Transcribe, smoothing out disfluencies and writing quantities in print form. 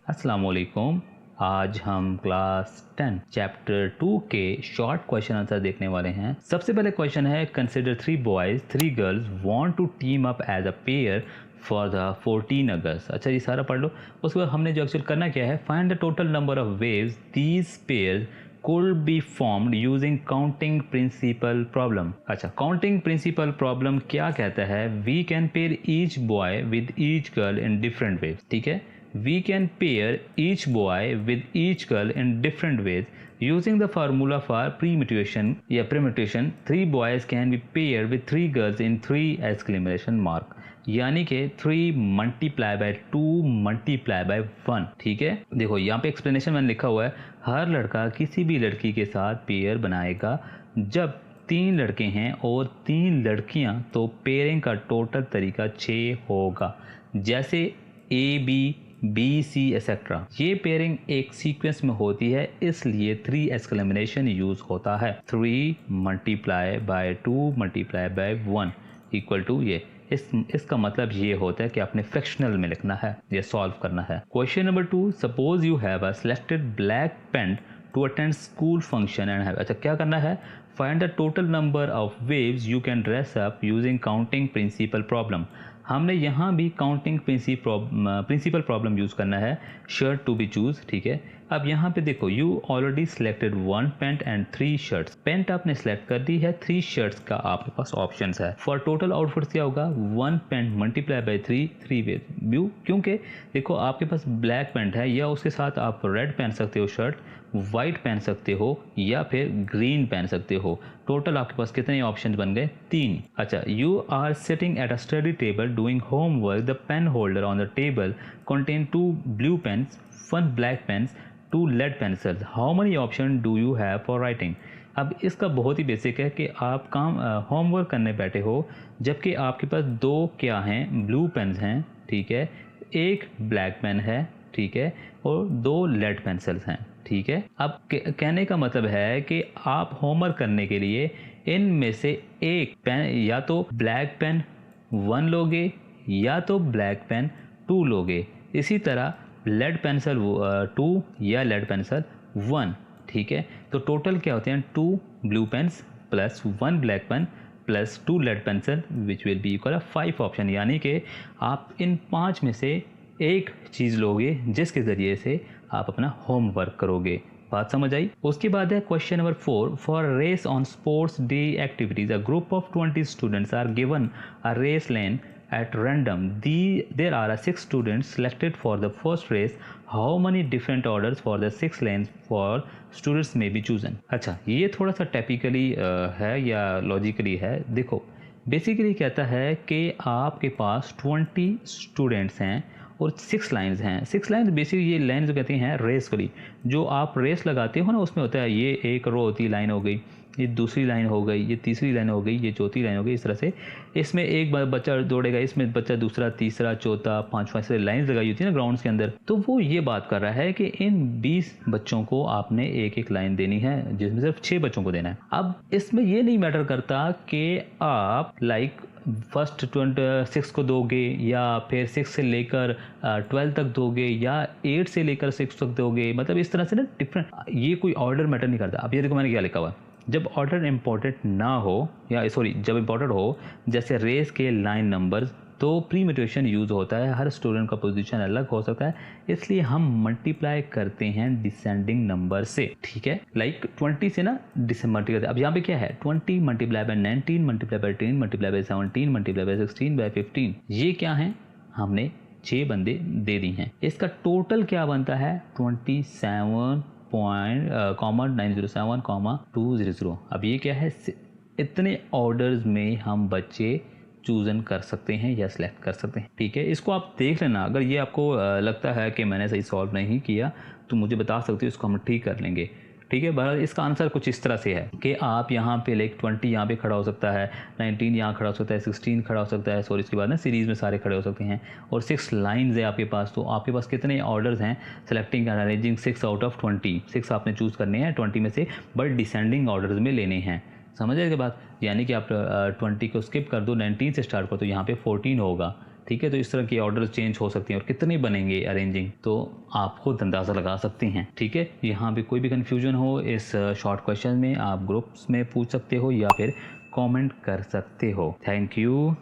अस्सलाम वालेकुम। आज हम क्लास 10 चैप्टर 2 के शॉर्ट क्वेश्चन आंसर देखने वाले हैं। सबसे पहले क्वेश्चन है, consider 3 boys 3 girls want to team up as a pair for the 14 August. अच्छा ये सारा पढ़ लो। उसके बाद हमने जो एक्चुअल करना क्या है, find the total number of waves these pairs could be formed using counting principle problem। अच्छा, counting principle problem क्या कहता है, we can pair each boy with each girl in different ways। ठीक है, we can pair each boy with each girl in different ways using the formula for permutation या permutation 3 boys can be paired with 3 girls in 3 exclamation mark, यानी कि 3 multiply by 2 multiply by 1। ठीक है, देखो यहाँ पे एक्सप्लेनेशन मैंने लिखा हुआ है, हर लड़का किसी भी लड़की के साथ पेयर बनाएगा जब 3 लड़के हैं और 3 लड़कियाँ, तो पेयरिंग का टोटल तरीका 6 होगा। जैसे A B, B C etcetera, ये पेयरिंग एक सीक्वेंस में होती है, इसलिए 3 एक्सक्लेमेशन यूज होता है। 3 multiply by 2 multiply by 1 equal to ये। इसका मतलब ये होता है कि आपने फ्रैक्शनल में लिखना है, ये सॉल्व करना है। Question number 2, suppose you have a selected black pen to attend school function and have. अच्छा क्या करना है, find the total number of waves you can dress up using counting principle problem. हमने यहाँ भी काउंटिंग प्रिंसिपल प्रॉब्लम यूज़ करना है, shirt to be choose. ठीक है, अब यहाँ पे देखो, you already selected 1 pant and 3 shirts. Pant आपने सेलेक्ट कर दी है, 3 शर्ट्स का आपके पास ऑप्शंस है। फॉर टोटल आउटपुट क्या होगा, 1 pant multiply by 3 way view, क्योंकि देखो आपके पास ब्लैक पेंट है, या उसके साथ आप रेड पहन सकते हो शर्ट, वाइट पहन सकते हो, या फिर ग्रीन पहन सकते हो। टोटल आपके पास कितने ऑप्शन बन गए, 3। अच्छा, you are sitting at a study table doing homework, the pen holder on the table contain 2 blue pens, 1 black pens, 2 lead pencils, how many option do you have for writing. अब इसका बहुत ही basic है कि आप काम homework करने बैठे हो, जबकि आपके पास 2 क्या हैं, ब्लू पेन्स हैं, ठीक है, 1 ब्लैक पेन है, ठीक है, और 2 lead pencils हैं। ठीक है, अब कहने का मतलब है कि आप होमवर्क करने के लिए इनमें से एक पेन, या तो ब्लैक पेन 1 लोगे, या तो ब्लैक पेन 2 लोगे। इसी तरह लेड पेंसिल 2 या लेड पेंसिल 1। ठीक है, तो टोटल क्या होते हैं, 2 blue pens plus 1 black pen plus 2 lead pencil which will be equal 5 option, यानी कि आप इन 5 में से एक चीज़ लोगे जिसके ज़रिए से आप अपना होमवर्क करोगे। बात समझ आई। उसके बाद है question number 4, for race on sports day activities a group of 20 students are given a race lane at random. There are 6 students selected for the first race. How many different orders for the 6 lanes for students may be chosen? अच्छा, ये थोड़ा सा typically है या logically है। देखो basically कहता है कि आपके पास 20 स्टूडेंट्स हैं और 6 लाइन्स हैं। 6 लाइन्स बेसिकली ये लाइन जो कहते हैं रेस वाली, जो आप रेस लगाते हो ना, उसमें होता है ये एक रो होती है, लाइन हो गई, ये दूसरी लाइन हो गई, ये तीसरी लाइन हो गई, ये चौथी लाइन हो गई। इस तरह से इसमें एक बच्चा दौड़ेगा, इसमें बच्चा दूसरा, तीसरा, चौथा, पांचवा, ऐसे लाइन्स लगाई होती है ना ग्राउंड्स के अंदर। तो वो ये बात कर रहा है कि इन 20 बच्चों को आपने एक एक लाइन देनी है, जिसमें सिर्फ 6 बच्चों को देना है। अब इसमें ये नहीं मैटर करता कि आप लाइक फर्स्ट 26 को दोगे, या फिर 6 से लेकर 12 तक दोगे, या 8 से लेकर 6 तक दोगे। मतलब इस तरह से ना डिफरेंट, ये कोई ऑर्डर मैटर नहीं करता। अब ये देखो मैंने क्या लिखा हुआ है, जब ऑर्डर इम्पोर्टेंट ना हो, या सॉरी जब इम्पोर्टेंट हो, जैसे रेस के लाइन नंबर्स, तो प्रीम्यूटेशन यूज़ होता है। हर स्टूडेंट का पोजीशन अलग हो सकता है, इसलिए हम मल्टीप्लाई करते हैं डिसेंडिंग नंबर से। ठीक है, लाइक 20 से ना मल्टीप्लाई करते हैं। अब यहाँ पे क्या है, 20 multiply by 19 multiply by 10 multiply by 17 multiply by 16 by 15। ये क्या है, हमने 6 बंदे दे दी हैं। इसका टोटल क्या बनता है, 27.907,200। अब ये क्या है, इतने ऑर्डर्स में हम बच्चे चूजन कर सकते हैं या सिलेक्ट कर सकते हैं। ठीक है, इसको आप देख लेना। अगर ये आपको लगता है कि मैंने सही सॉल्व नहीं किया तो मुझे बता सकते हो, इसको हम ठीक कर लेंगे। ठीक है, बहरहाल इसका आंसर कुछ इस तरह से है कि आप यहाँ पे लाइक 20 यहाँ पे खड़ा हो सकता है, 19 यहाँ खड़ा हो सकता है, 16 खड़ा हो सकता है, सॉरी इसके बाद ना सीरीज़ में सारे खड़े हो सकते हैं, और 6 लाइन्स है आपके पास। तो आपके पास कितने ऑर्डर्स हैं, selecting and arranging 6 out of 20। 6 आपने चूज़ करने हैं 20 में से, बट डिसेंडिंग ऑर्डर्स में लेने हैं। समझ आए के बात, यानी कि आप 20 को स्किप कर दो, 19 से स्टार्ट कर दो, यहाँ पे 14 होगा। ठीक है। तो इस तरह की ऑर्डर चेंज हो सकती हैं और कितने बनेंगे अरेंजिंग, तो आप खुद अंदाज़ा लगा सकती हैं, ठीक है। यहाँ पे कोई भी कन्फ्यूजन हो इस शॉर्ट क्वेश्चन में आप ग्रुप्स में पूछ सकते हो या फिर कमेंट कर सकते हो। Thank you.